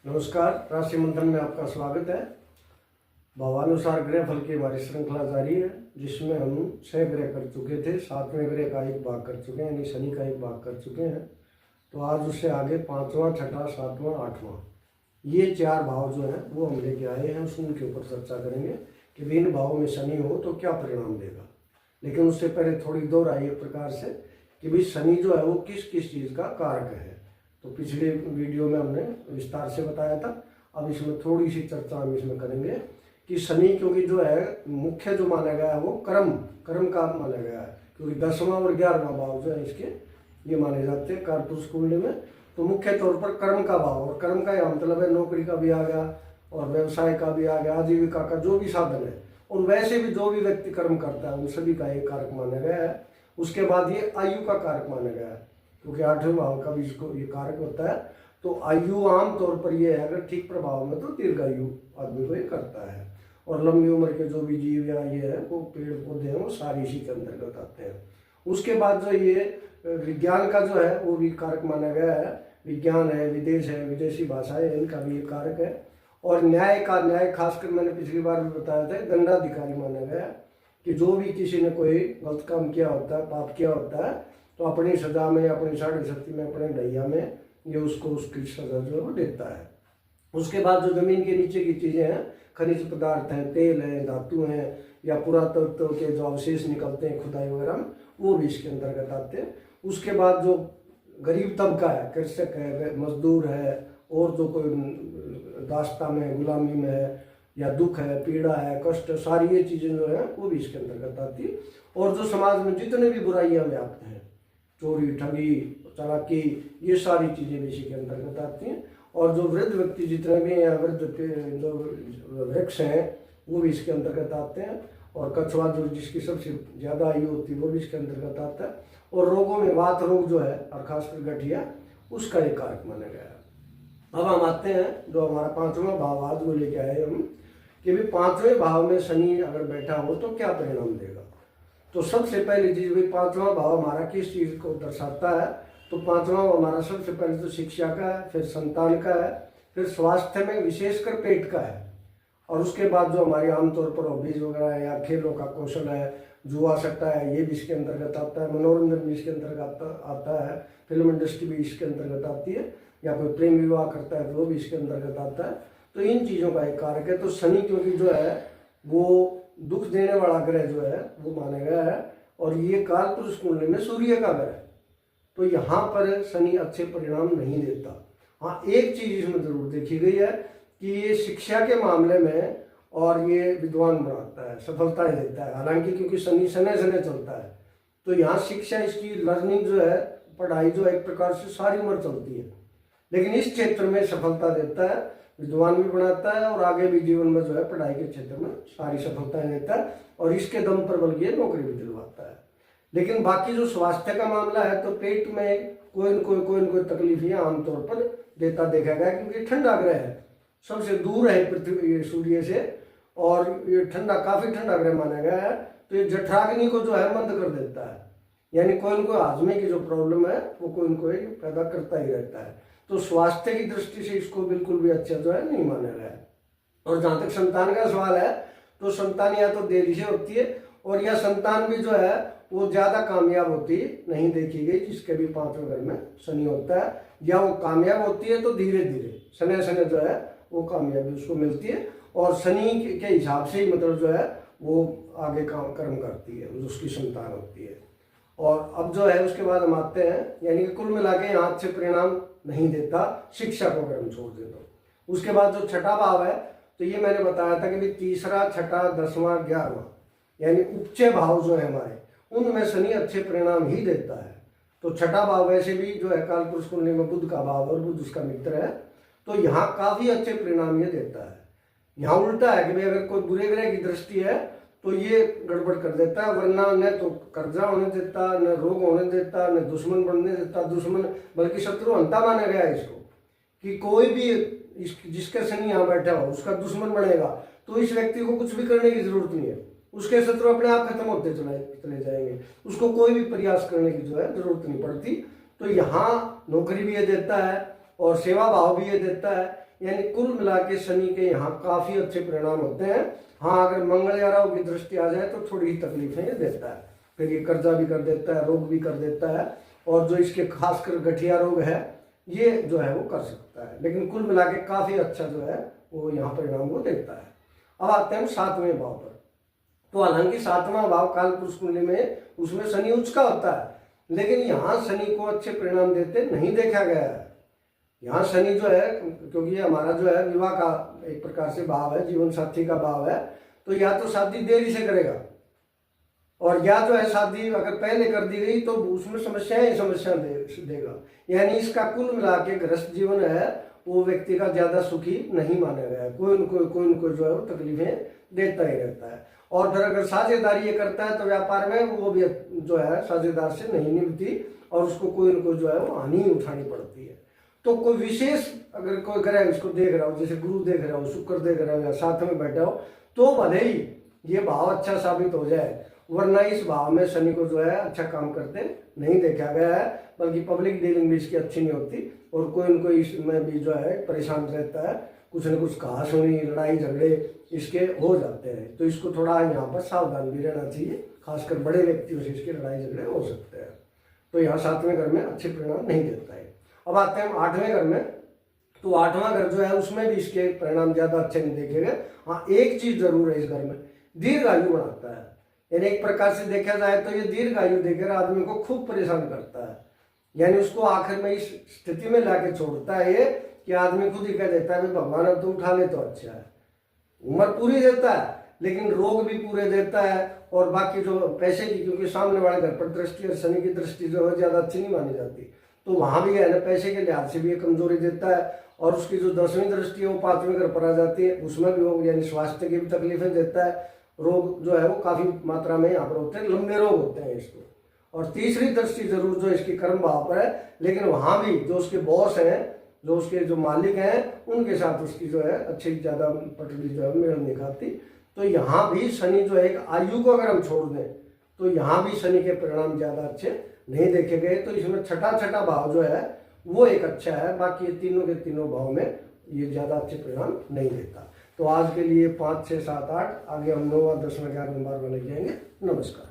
नमस्कार। राशि मंथन में आपका स्वागत है। भावानुसार ग्रह फल की हमारी श्रृंखला जारी है, जिसमें हम 6 ग्रह कर चुके थे। 7वें ग्रह का एक भाग कर चुके हैं, यानी शनि का एक भाग कर चुके हैं। तो आज उससे आगे 5वां, 6वां, 7वां, 8वां ये 4 भाव जो हैं वो हम लेके आए हैं। उनके ऊपर चर्चा करेंगे कि इन भावों में शनि हो तो क्या परिणाम देगा। लेकिन उससे पहले थोड़ी दोहराई एक प्रकार से कि भाई शनि जो है वो किस किस चीज़ का कारक है। तो पिछले वीडियो में हमने विस्तार से बताया था। अब इसमें थोड़ी सी चर्चा हम इसमें करेंगे कि शनि क्योंकि जो है मुख्य जो माना गया है वो कर्म का माना गया है, क्योंकि 10वां और 11वां भाव जो है इसके ये माने जाते हैं कालपुरुष कुंडली में। तो मुख्य तौर पर कर्म का भाव, और कर्म का यह मतलब है नौकरी का भी आ गया और व्यवसाय का भी आ गया, आजीविका का जो भी साधन है, और वैसे भी जो भी व्यक्ति कर्म करता है उन सभी का एक कारक माना गया है। उसके बाद ये आयु का कारक माना गया है, क्योंकि 8वें भाव का भी इसको ये कारक होता है। तो आयु आम तौर पर ये है, अगर ठीक प्रभाव में तो दीर्घायु आदमी को ये करता है। और लंबी उम्र के जो भी जीव या ये है वो पेड़ पौधे हैं वो सारे इसी के अंतर्गत आते हैं। उसके बाद जो ये विज्ञान का जो है वो भी कारक माना गया है। विज्ञान है, विदेश है, विदेशी भाषाएं, इनका भी ये कारक है। और न्याय खासकर मैंने पिछली बार भी बताया था, दंडाधिकारी माना गया है कि जो भी किसी ने कोई गलत काम किया होता है, पाप किया होता है, तो अपनी सजा में, अपनी 6.5 में, अपने ढैया में ये उसको उसकी सजा जो है वो देता है। उसके बाद जो जमीन के नीचे की चीज़ें हैं, खनिज पदार्थ हैं, तेल हैं, धातु हैं, या पुरातत्व के जो अवशेष निकलते हैं खुदाई वगैरह में, वो भी इसके अंतर्गत आते हैं। उसके बाद जो गरीब तबका है, कृषक है, मजदूर है, और जो कोई दास्ता में, गुलामी में है, या दुख है, पीड़ा है, कष्ट, सारी ये चीज़ें जो है वो भी इसके अंतर्गत आती है। और जो समाज में जितने भी बुराइयां व्याप्त हैं, चोरी, ठगी, चालाकी, ये सारी चीज़ें भी इसी के अंतर्गत आती हैं। और जो वृद्ध व्यक्ति जितने भी हैं, वृद्ध जो वृक्ष हैं वो भी इसके अंतर्गत आते हैं। और कछुआ जो जिसकी सबसे ज़्यादा आयु होती है वो भी इसके अंतर्गत आता है। और रोगों में वात रोग जो है, और खासकर गठिया, उसका एक कारक माना गया है। अब हम आते हैं जो हमारा 5वां भाव आज वो लेके आए हम कि भाई 5वें भाव में शनि अगर बैठा हो तो क्या परिणाम देगा। तो सबसे पहली चीज भाई 5वां भाव हमारा किस चीज को दर्शाता है। तो 5वां हमारा सबसे पहले तो शिक्षा का है, फिर संतान का है, फिर स्वास्थ्य में विशेषकर पेट का है, और उसके बाद जो हमारी आमतौर पर हॉबीज वगैरह है, या खेलों का कौशल है, जुआ सट्टा है, ये भी इसके अंतर्गत आता है। मनोरंजन भी इसके अंतर्गत आता है, फिल्म इंडस्ट्री भी इसके अंतर्गत आती है, या कोई प्रेम विवाह करता है तो वो भी इसके अंतर्गत आता है। तो इन चीज़ों का एक कारक है। तो शनि क्योंकि जो है वो दुख देने वाला ग्रह जो है वो माना गया है, और ये कालपुरुष कुंडली में सूर्य का ग्रह है। तो यहाँ पर शनि अच्छे परिणाम नहीं देता। हाँ, एक चीज इसमें जरूर देखी गई है कि ये शिक्षा के मामले में और ये विद्वान बनाता है, सफलताएं देता है। हालांकि क्योंकि शनि शनै शनै चलता है, तो यहाँ शिक्षा, इसकी लर्निंग जो है, पढ़ाई जो है, एक प्रकार से सारी उम्र चलती है। लेकिन इस क्षेत्र में सफलता देता है, विद्वान भी बनाता है, और आगे भी जीवन में जो है पढ़ाई के क्षेत्र में सारी सफलताएं देता है, और इसके दम पर बल्कि नौकरी भी दिलवाता है। लेकिन बाकी जो स्वास्थ्य का मामला है, तो पेट में कोई न कोई तकलीफ ये आमतौर पर देता देखा गया, क्योंकि ठंडा ग्रह है, सबसे दूर है पृथ्वी सूर्य से, और ये ठंडा, काफी ठंडा ग्रह माना गया है। तो ये जठराग्नि को जो है मंद कर देता है, यानी कोई न कोई हाजमे की जो प्रॉब्लम है वो कोई न कोई पैदा करता ही रहता है। तो स्वास्थ्य की दृष्टि से इसको बिल्कुल भी अच्छा जो है नहीं माना गया है। और जहाँ तक संतान का सवाल है, तो संतान या तो देरी से होती है, और यह संतान भी जो है वो ज्यादा कामयाब होती नहीं देखी गई, जिसके भी 5वें घर में शनि होता है। या वो कामयाब होती है तो धीरे धीरे शनै शनै जो है वो कामयाबी उसको मिलती है, और शनि के हिसाब से ही मतलब जो है वो आगे काम कर्म करती है, उसकी संतान होती है। और अब जो है उसके बाद हम आते हैं, यानी कि कुल मिला के यहाँ अच्छे परिणाम नहीं देता, शिक्षा को अगर हम छोड़ दें तो। उसके बाद जो 6वां भाव है, तो ये मैंने बताया था कि 3रा, 6ठा, 10वां, 11वां, यानी उपचय भाव जो है हमारे, उनमें शनि अच्छे परिणाम ही देता है। तो 6ठा भाव वैसे भी जो है कालपुरुष कुंडली में बुध का भाव, और बुध उसका मित्र है, तो यहाँ काफी अच्छे परिणाम ये देता है। यहाँ उल्टा है कि भाई अगर कोई बुरे ग्रह की दृष्टि है तो ये गड़बड़ कर देता है, वरना न तो कर्जा होने देता, न रोग होने देता, न दुश्मन बनने देता। दुश्मन बल्कि शत्रु हंता माना गया है इसको, कि कोई भी जिसका शनि यहाँ बैठा हो उसका दुश्मन बनेगा तो इस व्यक्ति को कुछ भी करने की जरूरत नहीं है, उसके शत्रु अपने आप खत्म होते चले जाएंगे, उसको कोई भी प्रयास करने की जो है जरूरत नहीं पड़ती। तो यहाँ नौकरी भी ये देता है, और सेवा भाव भी ये देता है। यानी कुल मिला के शनि के यहाँ काफी अच्छे परिणाम होते हैं। हाँ, अगर मंगल या राहु की दृष्टि आ जाए तो थोड़ी ही तकलीफें ये देता है। फिर ये कर्जा भी कर देता है, रोग भी कर देता है, और जो इसके खासकर गठिया रोग है ये जो है वो कर सकता है। लेकिन कुल मिला के काफी अच्छा जो है वो यहाँ परिणाम को देता है। अब आते हैं 7वें भाव पर। तो हालांकि 7वां भाव कालपुरुष कुंडली में उसमें शनि उच्च का होता है, लेकिन यहाँ शनि को अच्छे परिणाम देते नहीं देखा गया है। यहाँ शनि जो है, क्योंकि ये हमारा जो है विवाह का एक प्रकार से भाव है, जीवन साथी का भाव है, तो या तो शादी देरी से करेगा, और या जो है शादी अगर पहले कर दी गई तो उसमें समस्या देगा। यानी इसका कुल मिला के गृहस्थ जीवन है वो व्यक्ति का ज्यादा सुखी नहीं माना गया है। कोई न कोई जो है वो तकलीफें देता ही रहता है। और फिर अगर साझेदारी ये करता है तो व्यापार में वो भी जो है साझेदार से नहीं निभती, और उसको कोई न कोई जो है वो हानि उठानी पड़ती है। तो कोई विशेष अगर कोई ग्रह इसको देख रहा हो, जैसे गुरु देख रहा हो, शुक्र देख रहा हो, या साथ में बैठा हो, तो भले ही ये भाव अच्छा साबित हो जाए, वरना इस भाव में शनि को जो है अच्छा काम करते नहीं देखा गया है। बल्कि पब्लिक डीलिंग भी इसकी अच्छी नहीं होती, और कोई न कोई इसमें भी जो है परेशान रहता है, कुछ न कुछ कहासुनी, लड़ाई झगड़े इसके हो जाते हैं। तो इसको थोड़ा यहाँ पर सावधान भी रहना चाहिए, खासकर बड़े व्यक्तियों से इसके लड़ाई झगड़े हो सकते हैं। तो यहाँ 7वें घर में अच्छे परिणाम नहीं देता है। अब आते हैं 8वें घर में। तो 8वां घर जो है उसमें भी इसके परिणाम ज्यादा अच्छे नहीं देखे गए। हाँ, एक चीज जरूर है इस घर में, दीर्घ आयु बढ़ाता है। यानी एक प्रकार से देखा जाए तो ये दीर्घ आयु देकर आदमी को खूब परेशान करता है। यानी उसको आखिर में इस स्थिति में लाके छोड़ता है ये कि आदमी खुद ही कह देता है भगवान अब तो उठा ले तो अच्छा है। उम्र पूरी देता है लेकिन रोग भी पूरे देता है, और बाकी जो पैसे की, क्योंकि सामने वाले घर पर दृष्टि और शनि की दृष्टि जो है ज्यादा अच्छी नहीं मानी जाती, तो वहां भी है ना पैसे के लिहाज से भी कमजोरी देता है। और उसकी जो 10वीं दृष्टि है वो 5वें घर पर आ जाती है, उसमें भी वो यानी स्वास्थ्य की भी तकलीफें देता है। रोग जो है वो काफी मात्रा में यहाँ पर होते हैं, लंबे रोग होते हैं इसको। और तीसरी दृष्टि जरूर जो इसकी कर्म भाव पर है, लेकिन वहां भी जो उसके बॉस हैं, जो उसके जो मालिक हैं, उनके साथ उसकी जो है अच्छी ज्यादा पटड़ी जो है मेल नहीं खाती। तो यहाँ भी शनि जो है एक आयु को अगर हम छोड़ दें तो यहाँ भी शनि के परिणाम ज्यादा अच्छे नहीं देखे गए। तो इसमें छठा भाव जो है वो एक अच्छा है, बाकी ये तीनों के तीनों भाव में ये ज्यादा अच्छे परिणाम नहीं देता। तो आज के लिए 5, 6, 7, 8, आगे हम 9, 10, 11, 12 लेके आएंगे। नमस्कार।